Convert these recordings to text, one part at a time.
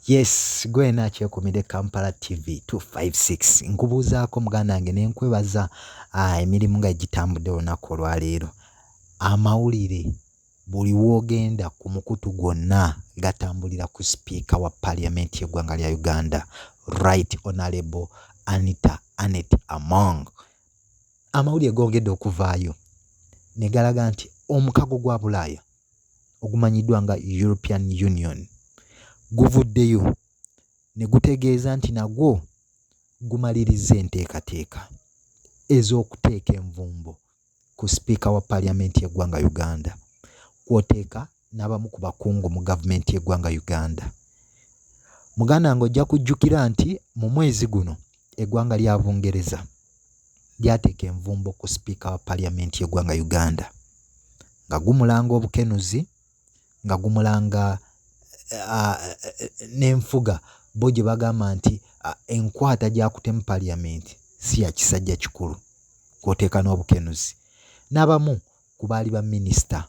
Yes, gwena kyekumide Kampala TV 256. Nkubuuzaako muganda wange ne nkwebaza emirimu nga gitambudde olunaku olwaleero. Amawulire buli wogenda ku mukutu gwonna gatambulira ku Speaker wa Parliament y'eggwanga lya Uganda, Right Honorable Anita Anet Among. Amawulire gongedde okuvaayo ne galaga nti omukago gwa Bulaaya ogumanyiddwa nga European Union guvuddeyo ne gutegeeza nti nagwo gumaliriza enteekateeka ez'okuteeka envumbo ku Speaker wa Parliament y'eggwanga Uganda, kwoteeka n'abamu ku bakungu mu gavumenti y'eggwanga Uganda. Muganda wange ojja kujjukira nti mu mwezi guno eggwanga lya Bungereza lyateeka envumbo ku Speaker wa Parliament y'eggwanga Uganda nga gumulanga obukenuzi, nga gumulanga n'enfuga bo gye bagamba nti enkwata gyakutemu Parliament si ya kisajja kikulu, kwoteeka n'obukenuzi. N'abamu ku baali ba minisita.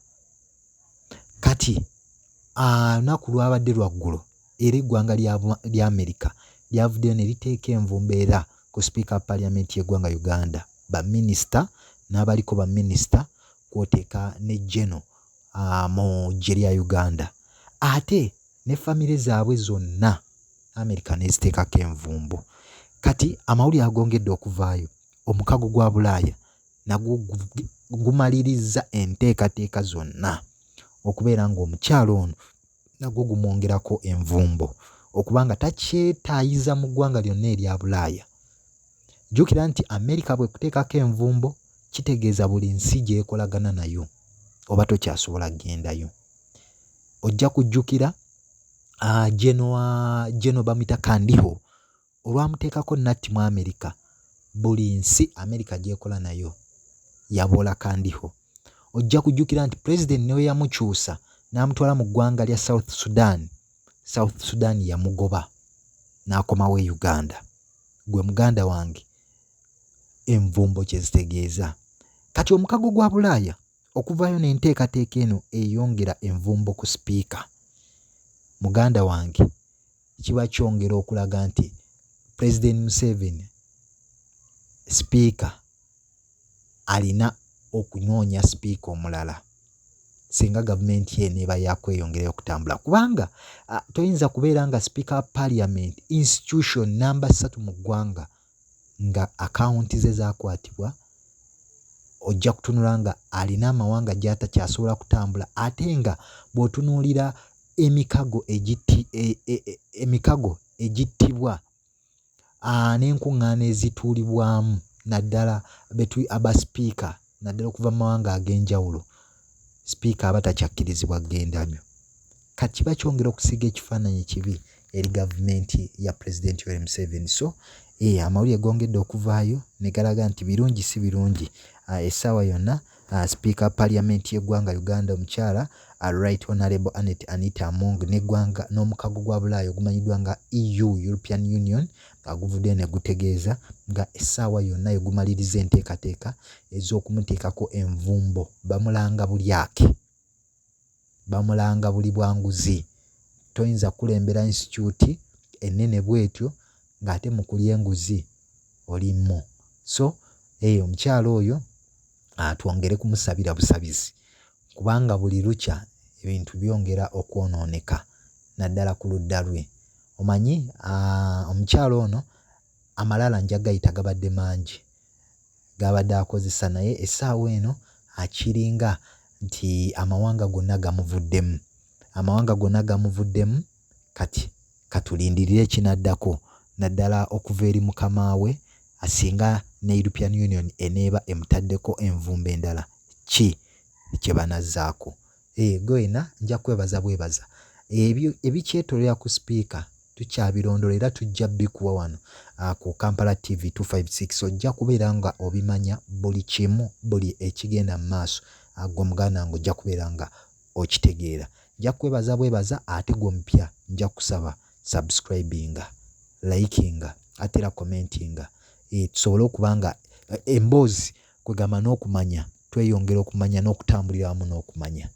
Kati lunaku lwabadde lwaggulu era eggwanga lya Amerika lyavuddeyo ne liteeka envumbo era ku Speaker wa Parliament y'eggwanga Uganda, baminisita n'abaliko baminisita kwoteeka ne General mu ggye lya Uganda. Ate ne famire zaabwe zonna Amerika n'eziteekako envumbo. Kati amawulire agongedde okuvaayo, omukago gwa Bulaaya nagwo gumaliriza enteekateeka zonna okubeera ng'omukyalo ono nagwo gumwongerako envumbo okubanga takyetaayiza mu ggwanga lyonna erya Bulaaya. Jjukira nti Amerika bwe kuteekako envumbo kitegeeza buli nsi gy'ekolagana nayo oba tokyasobola kgendayo. Ojja kujjukira General bamwita Kandiho olwamuteekako natti mu Amerika, buli nsi Amerika gy'ekola nayo yaboola Kandiho. Ojja kujjukira nti President newe yamukyusa n'amutwala mu ggwanga lya South Sudan. South Sudan yamugoba n'akomawo e Uganda. Gwe muganda wange envumbo kye zitegeeza. Kati omukago gwa Bulaaya okuvaayo n'enteekateeka eno eyongera envumbo ku Speaker. Muganda wange kiba kyongera okulaga nti President Museveni Speaker alina okunoonya Speaker omulala singa gavumenti ye neeba yakweyongera okutambula, kubanga toyinza kubeera nga Speaker wa Parliament institution namba 3 mu ggwanga nga akawunti ze zaakwatibwa. Ojja kutunula nga alina amawanga gy'atakyasobola kutambula ate nga bw'otunuulira emikago egittibwa n'enkuŋŋaana ezituulibwamu naddala aba Speaker naddala okuva mu mawanga ag'enjawulo, Speaker aba takyakkirizibwa kgendabyo. Kati kiba kyongera okusiga ekifaananyi kibi eri gavumenti ya President Yoweri Museveni. So amawulire gongedde okuvaayo ne galaga nti birungi si birungi essaawa yonna Speaker wa Parliament y'eggwanga Uganda omukyala Right Honorable Anita Among n'eggwanga n'omukago gwa Bulaaya ogumanyiddwa nga EU, European Union, nga guvudde ne gutegeeza nga essaawa yonna egumaliriza enteekateeka ez'okumuteekako envumbo. Bamulanga bulyake, bamulanga buli bwanguzi. Toyinza kulembera institute ennene bwetyo ng'ate mu kulya enguzi olimmo. So omukyalo oyo twongere kumusabira busabizi kubanga buli lukya ebintu byongera okwonooneka naddala ku ludda lwe. Omanyi omukyalo ono amalala nja gayita gabadde mangi gabadde akozesa, naye essaawa eno akiringa nti amawanga gonna gamuvuddemu. Amawanga gonna gamuvuddemu, kati katulindirire ekinaddako naddala okuva eri mukama we asinga ne European Union eneeba emutaddeko envumbo endala ki kye banazzaako. Gwena nja kwebaza bwebaza. Ebyo ebikyetolera ku Speaker tukyabirondola era tujja bikuwa wano ku Kampala TV 256. Ojja kubeera nga obimanya buli kimu, buli ekigenda mu maaso gwe muganda wange ojja kubeera nga okitegeera. Nja kwebaza bwebaza ate gwe omupya nja kusaba subscribinga, likinga ate era commentinga tusobole okuba nga emboozi kwegamba n'okumanya tweyongera okumanya n'okutambulira wamu n'okumanya.